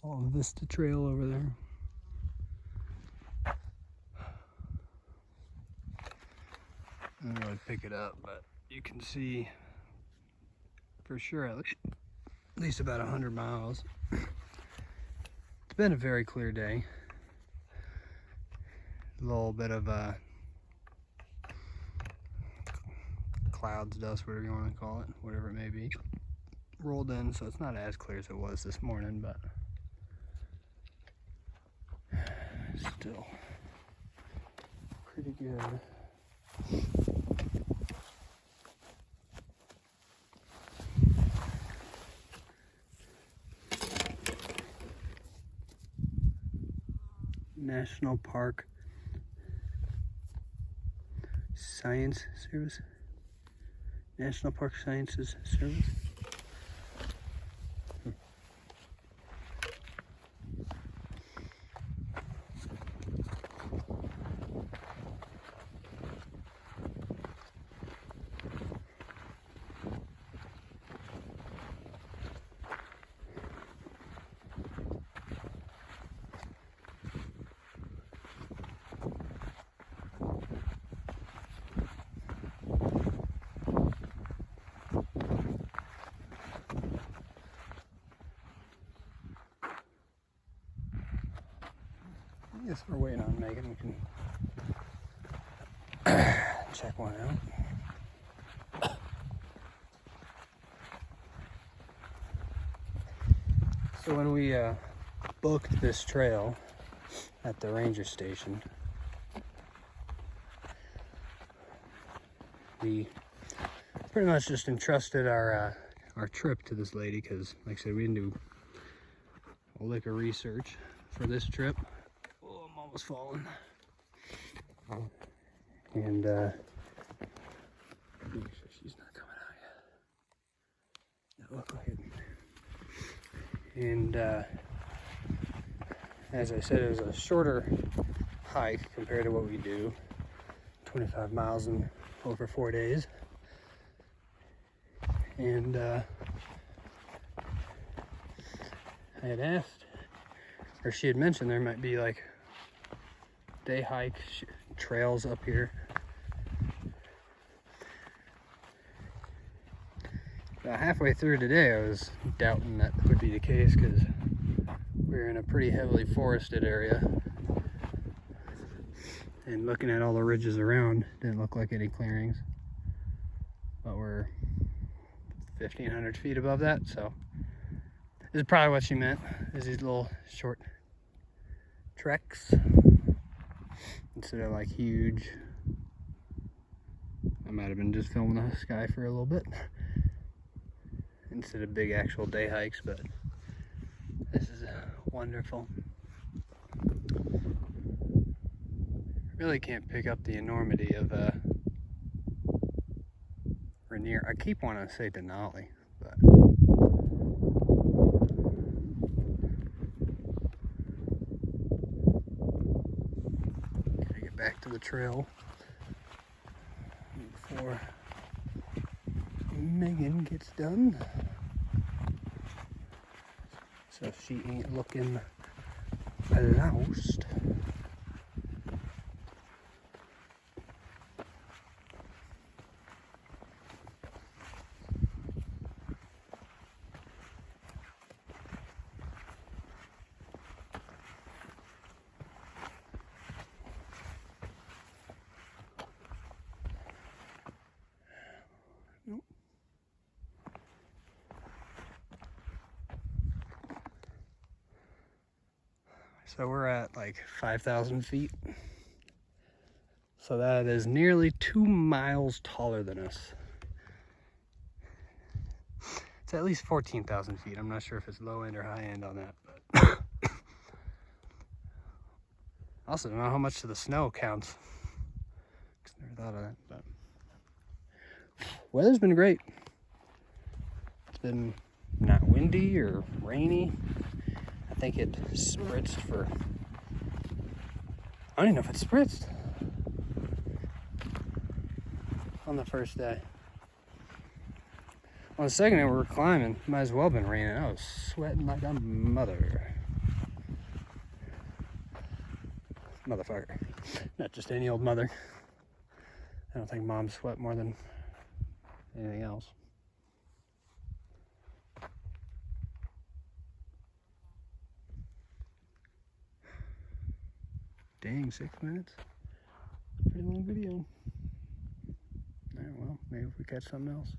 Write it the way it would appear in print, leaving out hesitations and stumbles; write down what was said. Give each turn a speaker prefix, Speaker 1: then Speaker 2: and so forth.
Speaker 1: All Vista Trail over there. I don't really pick it up, but you can see for sure at least about 100 miles. It's been a very clear day. A little bit of clouds, dust, whatever you want to call it, whatever it may be, rolled in, so it's not as clear as it was this morning, but still pretty good. National Park Science Service. National Park Sciences Service. I guess we're waiting on Megan. We can check one out. So when we booked this trail at the ranger station, we pretty much just entrusted our trip to this lady because, like I said, we didn't do a lick of research for this trip. Was falling, and make sure she's not coming out yet. That looked like it. And as I said, it was a shorter hike compared to what we do, 25 miles in over 4 days. And I had asked, or she had mentioned there might be like day hike trails up here. About halfway through today, I was doubting that would be the case because we're in a pretty heavily forested area, and looking at all the ridges around, didn't look like any clearings. But we're 1,500 feet above that, so this is probably what she meant, is these little short treks. Instead of like huge, I might have been just filming the sky for a little bit instead of big actual day hikes, but this is wonderful. Really can't pick up the enormity of Rainier. I keep wanting to say Denali, but back to the trail before Megan gets done, so she ain't looking lost. So we're at like 5,000 feet. So that is nearly 2 miles taller than us. It's at least 14,000 feet. I'm not sure if it's low end or high end on that, but I also don't know how much of the snow counts. Never thought of that, but weather's been great. It's been not windy or rainy. I think it spritzed for, I don't even know if it spritzed on the first day. On the second day we were climbing, might as well have been raining. I was sweating like a mother. motherfucker. Not just any old mother. I don't think moms sweat more than anything else. Dang, 6 minutes. Pretty long video. Alright, well, maybe if we catch something else.